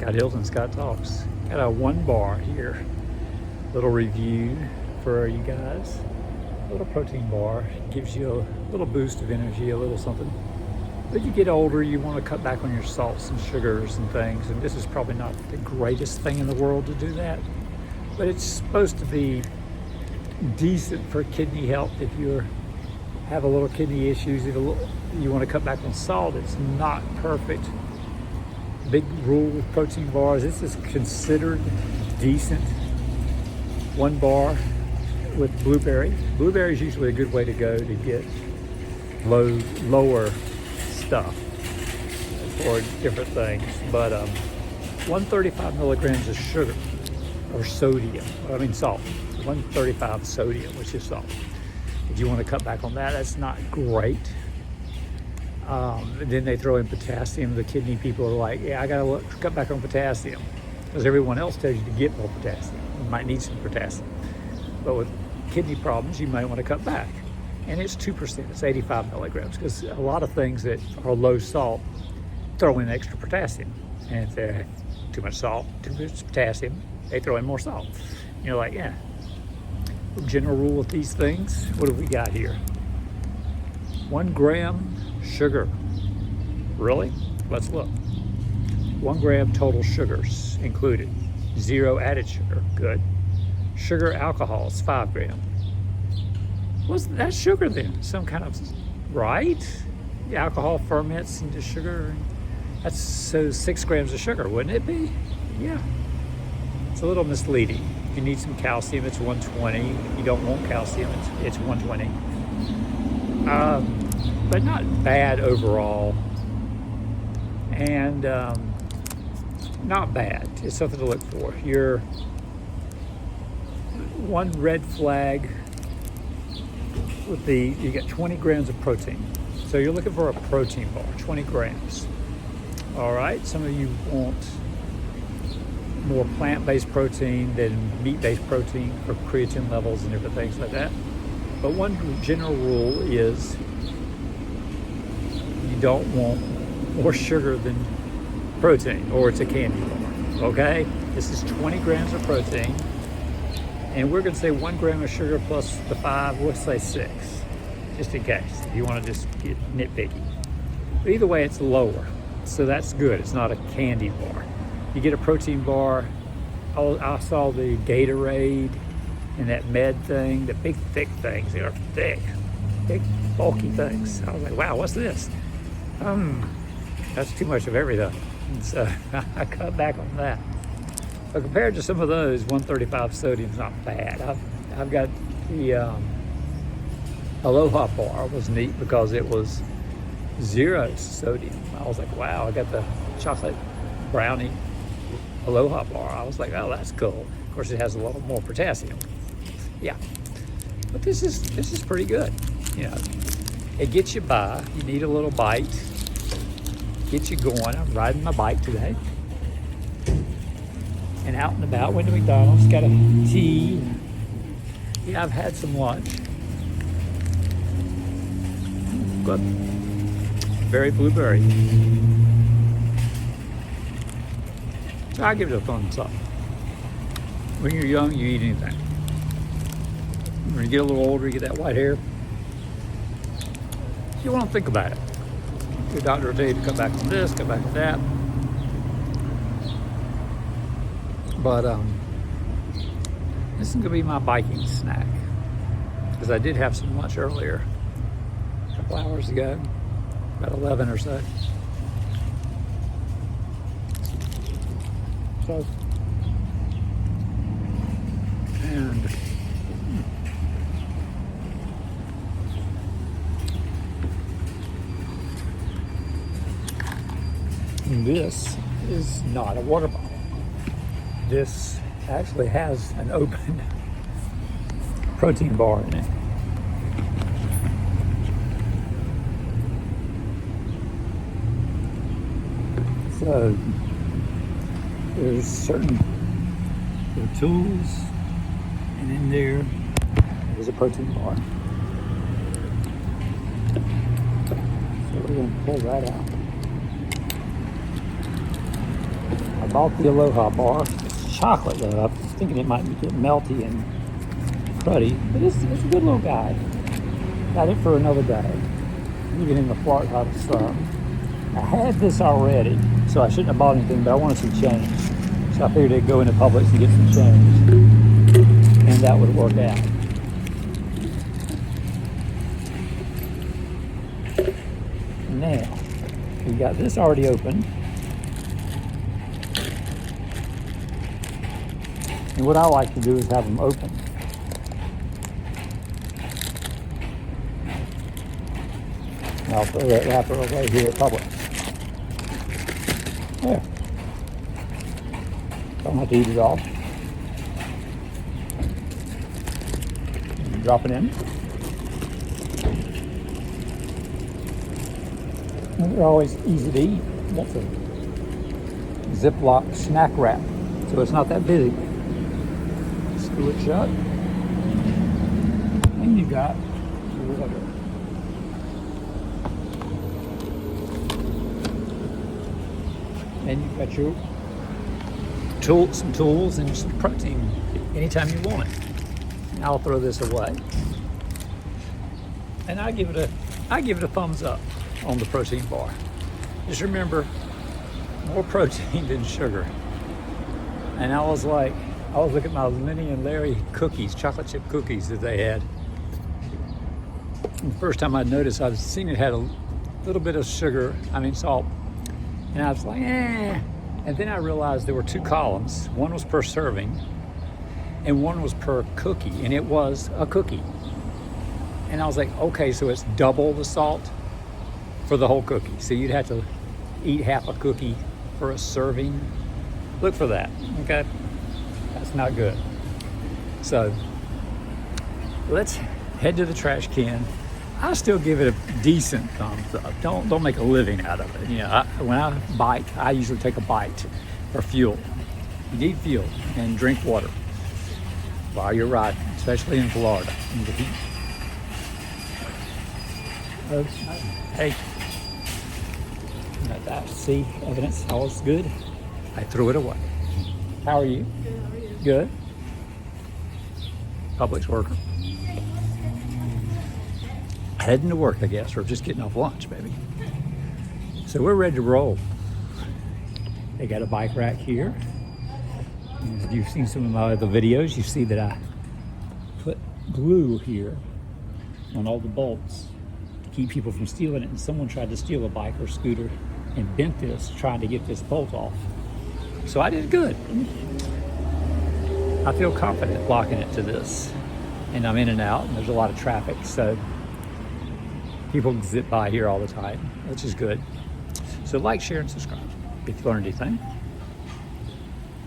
Scott Hilton, Scott Talks. Got a 1 bar here. Little review for you guys. A little protein bar. Gives you a little boost of energy, a little something. But you get older, you want to cut back on your salts and sugars and things. And this is probably not the greatest thing in the world to do that. But it's supposed to be decent for kidney health if you have a little kidney issues. If you want to cut back on salt, it's not perfect. Big rule with protein bars, this is considered decent. 1 bar with blueberry. Blueberry is usually a good way to go to get lower stuff for different things. But 135 milligrams of sugar or sodium, salt. 135 sodium, which is salt. If you want to cut back on that, that's not great. Then they throw in potassium. The kidney people are like, yeah, I gotta cut back on potassium because everyone else tells you to get more potassium. You might need some potassium. But with kidney problems, you might want to cut back. And it's 2%, it's 85 milligrams, because a lot of things that are low salt throw in extra potassium. And if they're too much salt, too much potassium, they throw in more salt. And you're like, yeah. General rule with these things, what have we got here? 1 gram sugar. Really? Let's look. 1 gram total sugars included. 0 added sugar, good. Sugar alcohol is 5 grams. What's that sugar then? Some kind of, right? The alcohol ferments into sugar. That's so 6 grams of sugar, wouldn't it be? Yeah. It's a little misleading. If you need some calcium, it's 120. If you don't want calcium, it's 120. But not bad overall. And not bad. It's something to look for. Your one red flag with you got 20 grams of protein. So you're looking for a protein bar, 20 grams. All right, some of you want more plant-based protein than meat-based protein for creatine levels and different things like that. But one general rule is you don't want more sugar than protein, or it's a candy bar, okay? This is 20 grams of protein, and we're gonna say 1 gram of sugar plus the 5, we'll say 6, just in case, if you wanna just get nitpicky. But either way, it's lower, so that's good. It's not a candy bar. You get a protein bar. I saw the Gatorade and that Med thing, the big thick things. They are thick, big bulky things. I was like, wow, what's this? That's too much of everything. And so I cut back on that. But compared to some of those, 135 sodium's not bad. I've got the Aloha bar was neat because it was 0 sodium. I was like, wow, I got the chocolate brownie Aloha bar. I was like, oh, that's cool. Of course, it has a little more potassium. Yeah, but this is pretty good. You know, it gets you by. You need a little bite, get you going. I'm riding my bike today and out and about. Went to McDonald's, got a tea. Yeah, I've had some lunch. Good. Very blueberry. I give it a thumbs up. When you're young, you eat anything. When you get a little older, you get that white hair. You want to think about it. Your doctor will tell you to cut back on this, cut back on that. But this is going to be my biking snack. Because I did have some lunch earlier, a couple hours ago, about 11 or so. So, and this is not a water bottle. This actually has an open protein bar in it. So there's certain tools, and in there is a protein bar. So we're going to pull that out. I bought the Aloha bar. It's chocolate though. I was thinking it might get melty and cruddy, but it's a good little guy. Got it for another day, even in the Florida hot sun. I had this already, so I shouldn't have bought anything, but I wanted some change. So I figured I'd go into Publix and get some change, and that would work out. Now, we got this already open. And what I like to do is have them open. And I'll throw that wrapper away here at Publix. There. Don't have to eat it all. Drop it in. And they're always easy to eat. That's a Ziploc snack wrap, so it's not that big. Screw it shut. And you got water. And you've got your some tools and some protein anytime you want it. I'll throw this away. And I give it a thumbs up on the protein bar. Just remember, more protein than sugar. And I was looking at my Lenny and Larry cookies, chocolate chip cookies that they had. And the first time I noticed, I was seeing it had a little bit of salt. And I was like, eh. And then I realized there were two columns. One was per serving and one was per cookie. And it was a cookie. And I was like, okay, so it's double the salt for the whole cookie. So you'd have to eat half a cookie for a serving. Look for that, okay? That's not good. So let's head to the trash can. I still give it a decent thumbs up. Don't make a living out of it. You know, when I bike, I usually take a bite for fuel. You need fuel and drink water while you're riding, especially in Florida in the heat. Hey, got that. See, evidence, all is good. I threw it away. How are you? Good, how are you? Good. Publix worker. Heading to work, I guess, or just getting off lunch, maybe. So we're ready to roll. They got a bike rack here. And if you've seen some of my other videos, you see that I put glue here on all the bolts to keep people from stealing it. And someone tried to steal a bike or scooter and bent this, trying to get this bolt off. So I did good. I feel confident locking it to this. And I'm in and out, and there's a lot of traffic, so people zip by here all the time, which is good. So like, share, and subscribe if you learned anything.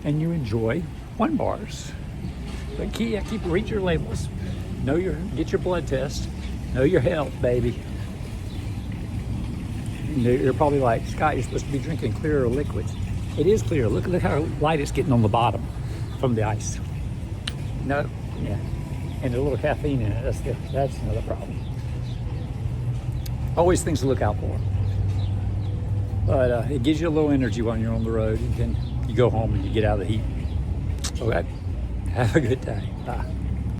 And you enjoy one bars. But read your labels. Get your blood test. Know your health, baby. You're probably like, Scott, you're supposed to be drinking clearer liquids. It is clear. Look how light it's getting on the bottom from the ice. No, yeah. And a little caffeine in it. That's another problem. Always things to look out for. But it gives you a little energy when you're on the road. You go home and you get out of the heat. Okay. Have a good day. Bye.